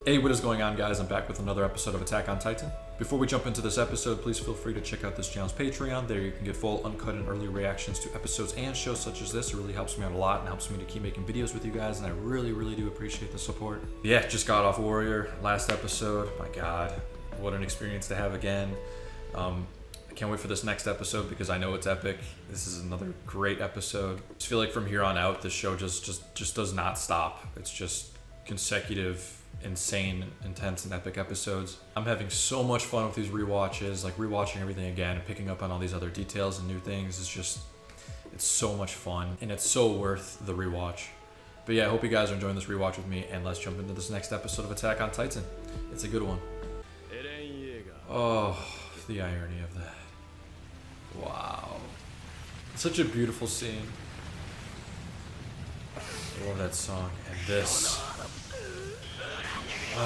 Hey, what is going on, guys? I'm back with another episode of Attack on Titan. Before we jump into this episode, please feel free to check out this channel's Patreon. There you can get full, uncut, and early reactions to episodes and shows such as this. It really helps me out a lot and helps me to keep making videos with you guys, and I really do appreciate the support. Yeah, just got off Warrior last episode. My god, what an experience to have again. I can't wait for this next episode because I know it's epic. This is another great episode. I just feel like from here on out, this show just does not stop. It's just consecutive, insane, intense, and epic episodes. I'm having so much fun with these rewatches, like rewatching everything again and picking up on all these other details and new things. It's so much fun, and it's so worth the rewatch. But yeah, I hope you guys are enjoying this rewatch with me, and let's jump into this next episode of Attack on Titan. It's a good one. Oh, the irony of that. Wow. Such a beautiful scene. I love that song. And this. Oh,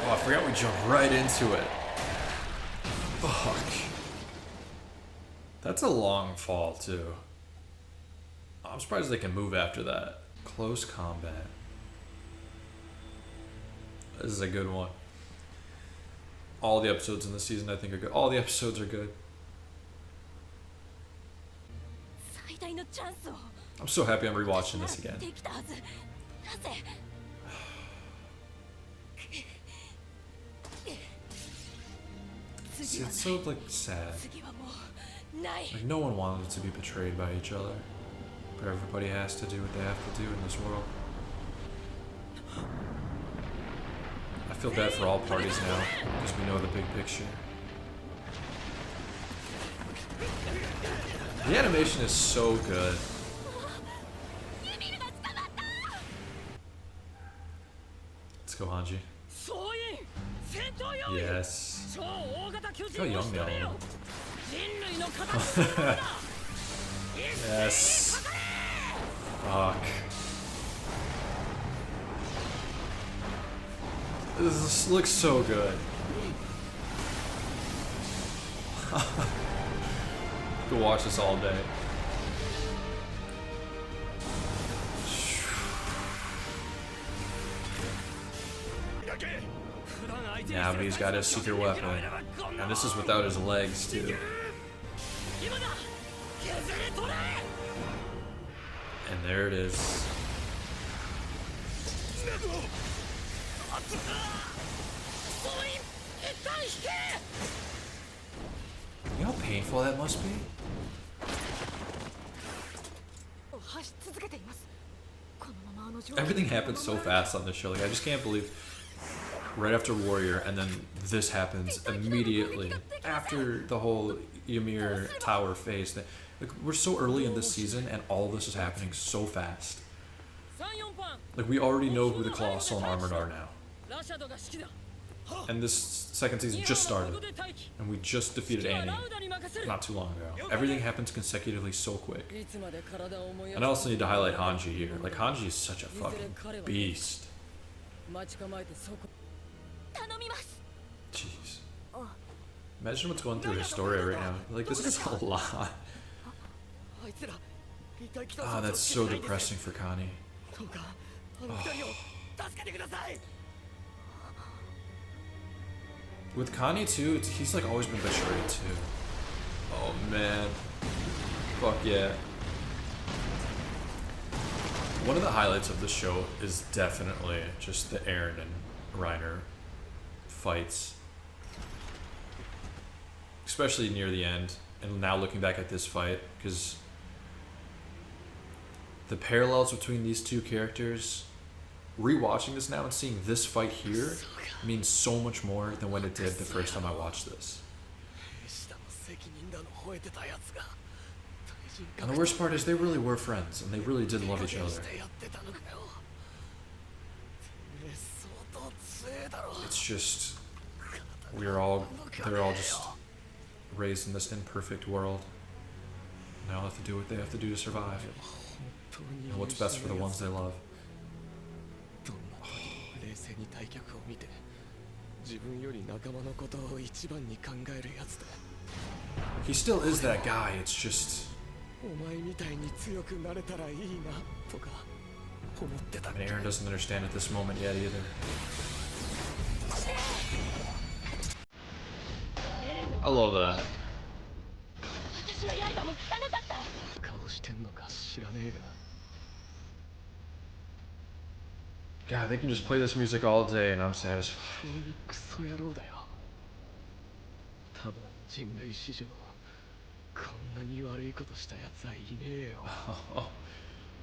I forgot we jumped right into it. Fuck. That's a long fall, too. I'm surprised they can move after that. Close combat. This is a good one. All the episodes in this season, I think, are good. All the episodes are good. I'm so happy I'm rewatching this again. See, it's so like sad. Like no one wanted to be betrayed by each other, but everybody has to do what they have to do in this world. I feel bad for all parties now because we know the big picture. The animation is so good. Let's go, Hanji. Yes. Look how young they all are. Yes. Fuck. This looks so good. Could watch this all day. Yeah, but he's got his secret weapon. And this is without his legs, too. And there it is. You know how painful that must be? Everyththing happens so fast on this show. Like, I just can't believe right after Warrior, and then this happens immediately after the whole Ymir Tower phase. Like, we're so early in this season, and all this is happening so fast. Like, we already know who the Colossal and Armored are now. And this second season just started, and we just defeated Annie not too long ago. Everything happens consecutively so quick. And I also need to highlight Hanji here. Like, Hanji is such a fucking beast. Jeez. Imagine what's going through his story right now. Like, this is a lot. Ah, that's so depressing for Connie. Oh. With Connie too, he's like always been betrayed too. Oh man. Fuck yeah. One of the highlights of the show is definitely just the Eren and Reiner fights. Especially near the end, and now looking back at this fight, because the parallels between these two characters, rewatching this now and seeing this fight here means so much more than when it did the first time I watched this. And the worst part is they really were friends, and they really did love each other. It's just, they're all just raised in this imperfect world. And they all have to do what they have to do to survive. And what's best for the ones they love. He still is that guy, it's just And Eren doesn't understand at this moment yet either. I love that. God, they can just play this music all day and I'm satisfied.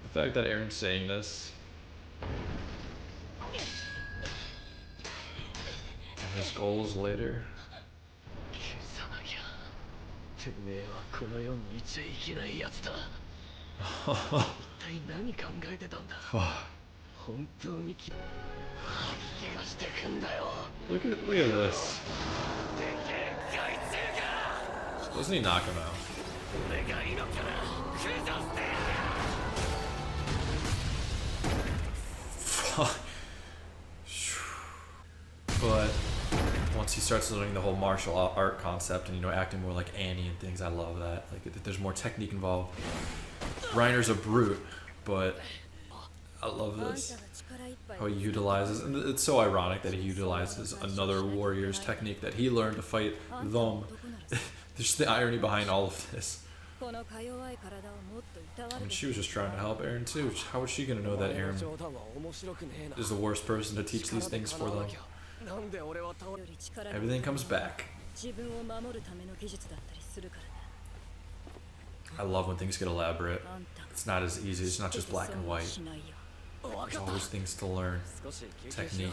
The fact that Eren's saying this and his goals later. Look at this. Doesn't he knock him out? But once he starts learning the whole martial art concept and, you know, acting more like Annie and things, I love that. Like, there's more technique involved. Reiner's a brute, but I love this. How he utilizes, and it's so ironic that he utilizes another warrior's technique that he learned to fight them. There's the irony behind all of this. I mean, she was just trying to help Eren too. How was she gonna know that Eren is the worst person to teach these things for them? Everything comes back. I love when things get elaborate. It's not as easy, it's not just black and white. There's always things to learn. Technique.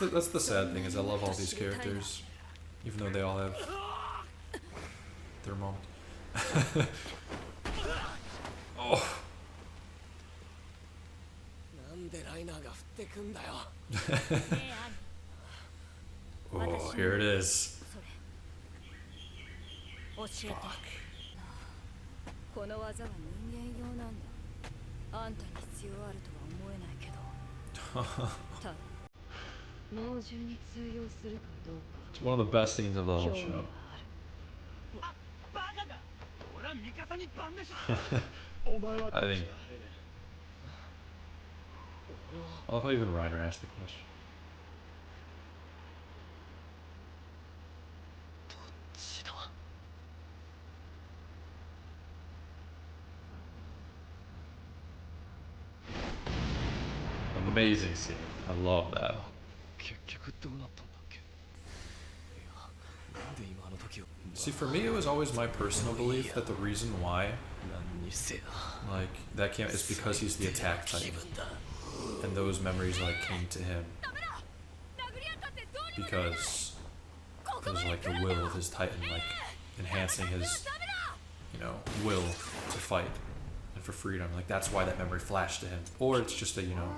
That's the sad thing, is I love all these characters, even though they all have their moment. Oh. Oh, here it is. Fuck. It's one of the best scenes of the whole show. I think. I love how even Reiner asked the question. Amazing scene. I love that. See, for me, it was always my personal belief that the reason why, like, that came is because he's the attack type, and those memories like came to him because it was like the will of his Titan, like enhancing his, you know, will to fight and for freedom. Like, that's why that memory flashed to him, or it's just a, you know,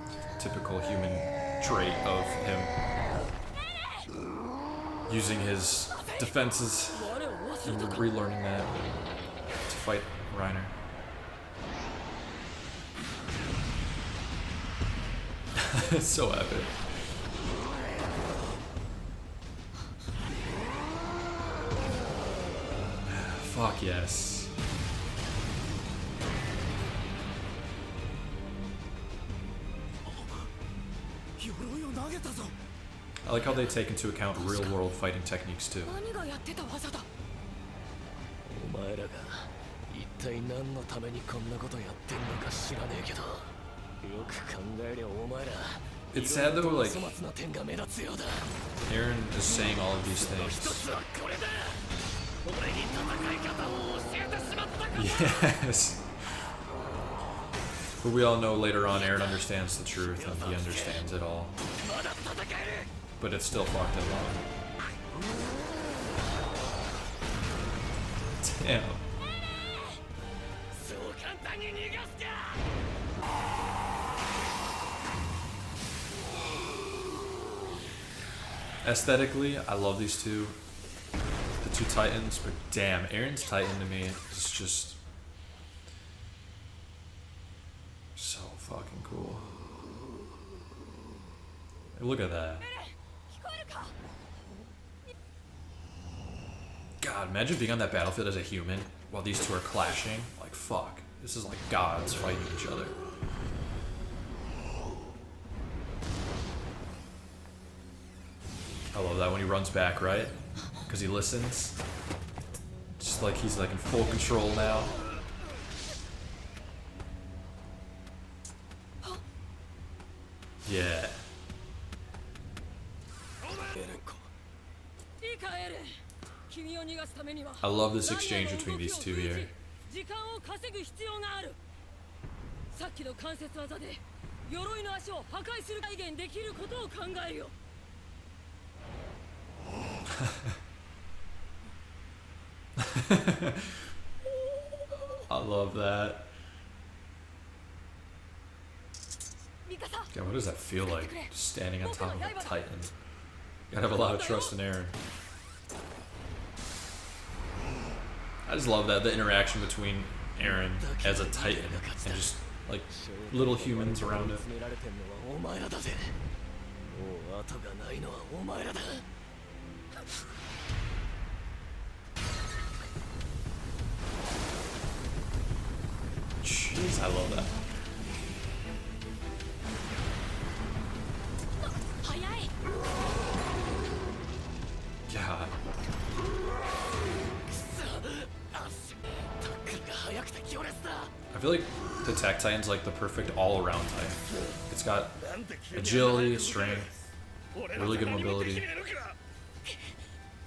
typical human trait of him using his defenses and relearning that to fight Reiner. It's so epic. Fuck yes. I like how they take into account real-world fighting techniques too. It's sad though, like, Eren is saying all of these things. Yes. But we all know later on Eren understands the truth and he understands it all. But it's still fucked up. Damn. Aesthetically, I love these two, the two Titans, but damn, Eren's Titan to me is just so fucking cool. Look at that. God, imagine being on that battlefield as a human while these two are clashing. Like, fuck. This is like gods fighting each other. I love that when he runs back, right? Because he listens. Just like he's like in full control now. Yeah. I love this exchange between these two here. I love that. God, what does that feel like? Just standing on top of a Titan. You gotta have a lot of trust in Eren. I just love that, the interaction between Eren as a Titan and just like little humans around him. Jeez, I love that. God. I feel like the Attack Titan's like the perfect all-around type. It's got agility, strength, really good mobility.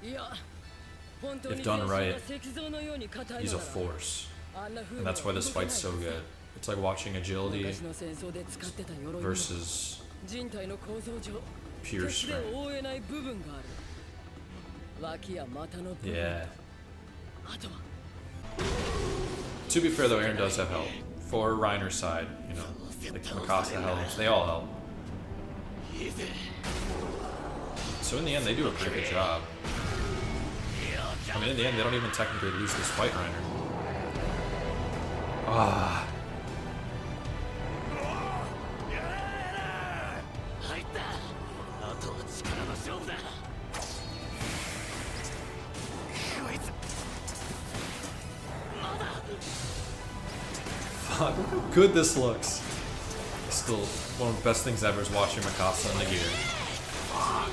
If done right, he's a force. And that's why this fight's so good. It's like watching agility versus pure strength. Yeah. To be fair though, Eren does have help. For Reiner's side, you know, like Mikasa helps, they all help. So in the end, they do a pretty good job. I mean, in the end, they don't even technically lose this fight, Reiner. Ah. Fuck, look how good this looks. Still, one of the best things ever is watching Mikasa in the gear. Fuck.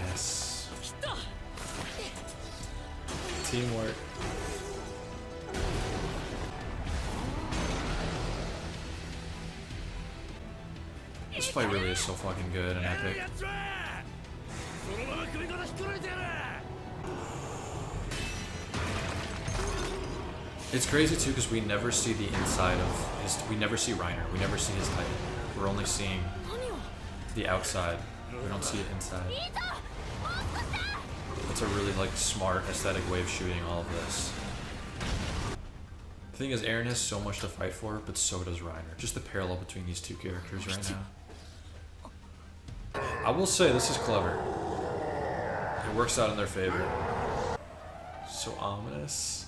Yes. Teamwork. This fight really is so fucking good and epic. It's crazy too because we never see the inside of his. We never see Reiner. We never see his Titan. We're only seeing the outside. We don't see it inside. That's a really like smart aesthetic way of shooting all of this. The thing is, Eren has so much to fight for, but so does Reiner. Just the parallel between these two characters right now. I will say this is clever. It works out in their favor. So ominous.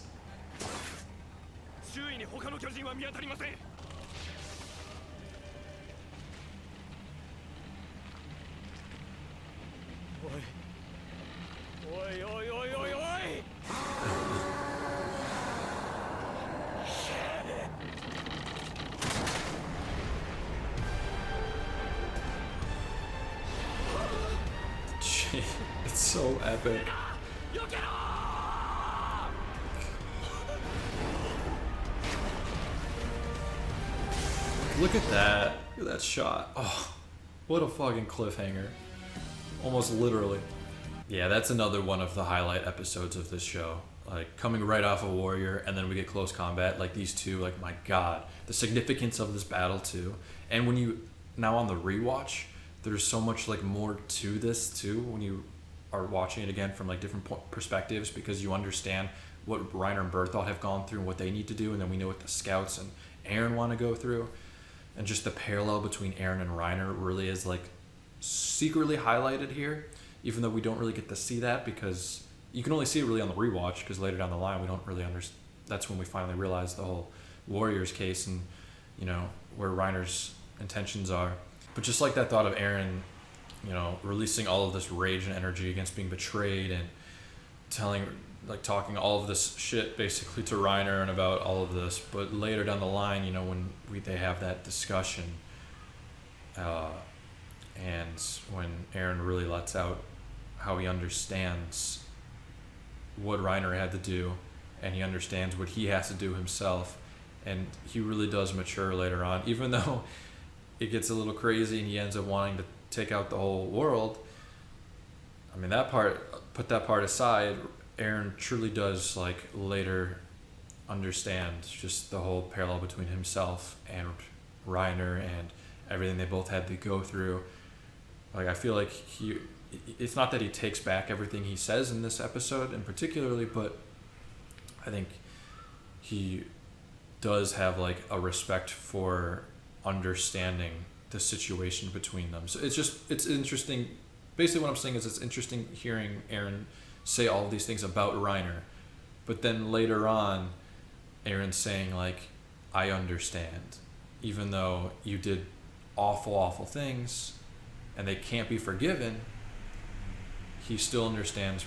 It's so epic. Look at that. Look at that shot. Oh, what a fucking cliffhanger. Almost literally. Yeah, that's another one of the highlight episodes of this show. Like, coming right off of Warrior, and then we get close combat. Like, these two, like, my god. The significance of this battle, too. And when you, now on the rewatch, there's so much, like, more to this, too, when you are watching it again from, like, different perspectives, because you understand what Reiner and Berthold have gone through and what they need to do, and then we know what the scouts and Eren want to go through. And just the parallel between Eren and Reiner really is, like, secretly highlighted here, even though we don't really get to see that because you can only see it really on the rewatch because later down the line we don't really understand. That's when we finally realize the whole Warriors case and, where Reiner's intentions are. But just like that thought of Eren, releasing all of this rage and energy against being betrayed and talking all of this shit basically to Reiner and about all of this. But later down the line, when they have that discussion, and when Eren really lets out how he understands what Reiner had to do, and he understands what he has to do himself, and he really does mature later on, even though it gets a little crazy and he ends up wanting to take out the whole world. I mean, put that part aside, Eren truly does later understand just the whole parallel between himself and Reiner and everything they both had to go through. I feel like it's not that he takes back everything he says in this episode in particularly, but I think he does have a respect for understanding the situation between them. So it's interesting. Basically what I'm saying is it's interesting hearing Eren say all of these things about Reiner, but then later on Eren saying I understand, even though you did awful things and they can't be forgiven, he still understands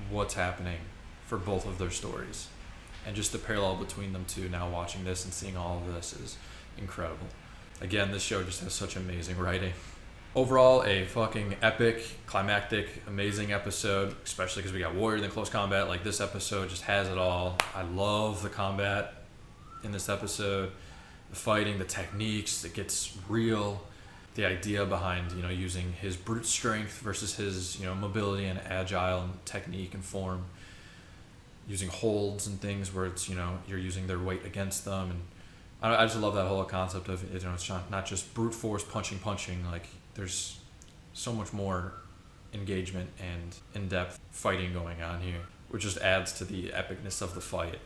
what's happening for both of their stories. And just the parallel between them two, now watching this and seeing all of this, is incredible. Again, this show just has such amazing writing. Overall, a fucking epic, climactic, amazing episode, especially because we got warrior, then close combat. This episode just has it all. I love the combat in this episode, the fighting, the techniques. It gets real. The idea behind, using his brute strength versus his, mobility and agile and technique and form. Using holds and things where it's, you're using their weight against them. And I just love that whole concept of, it's not just brute force punching. There's so much more engagement and in-depth fighting going on here, which just adds to the epicness of the fight.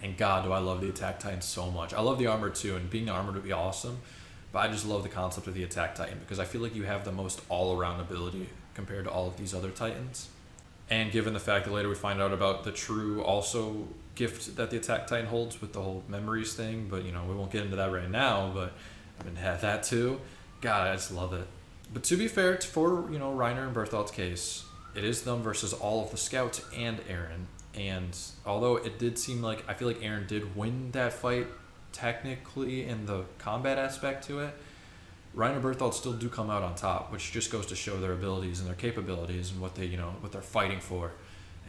And God, do I love the Attack Titan so much. I love the armor too, and being armored would be awesome. But I just love the concept of the Attack Titan because I feel like you have the most all-around ability compared to all of these other Titans. And given the fact that later we find out about the true also gift that the Attack Titan holds with the whole memories thing, but we won't get into that right now, but I mean, have that too. God, I just love it. But to be fair, for Reiner and Bertholdt's case, it is them versus all of the scouts and Eren. And although it did seem I feel like Eren did win that fight technically in the combat aspect to it, Reiner and Bertholdt still do come out on top, which just goes to show their abilities and their capabilities and what they what they're fighting for.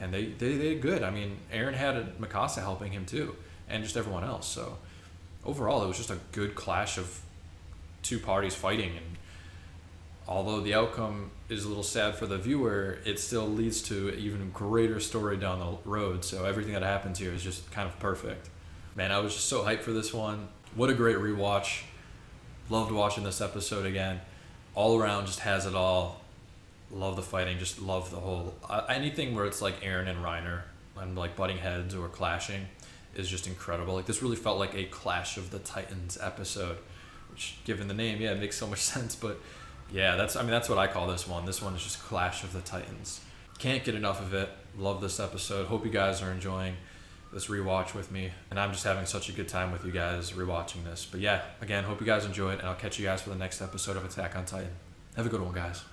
And they did good. I mean, Eren had Mikasa helping him too, and just everyone else. So overall, it was just a good clash of two parties fighting. And although the outcome is a little sad for the viewer, it still leads to an even greater story down the road. So everything that happens here is just kind of perfect. Man, I was just so hyped for this one. What a great rewatch. Loved watching this episode again. All around just has it all. Love the fighting, just love the whole... anything where it's Eren and Reiner and butting heads or clashing is just incredible. This really felt like a Clash of the Titans episode, which given the name, it makes so much sense. But yeah, that's what I call this one. This one is just Clash of the Titans. Can't get enough of it. Love this episode. Hope you guys are enjoying this rewatch with me, and I'm just having such a good time with you guys rewatching this. But yeah, again, hope you guys enjoy it, and I'll catch you guys for the next episode of Attack on Titan. Have a good one, guys.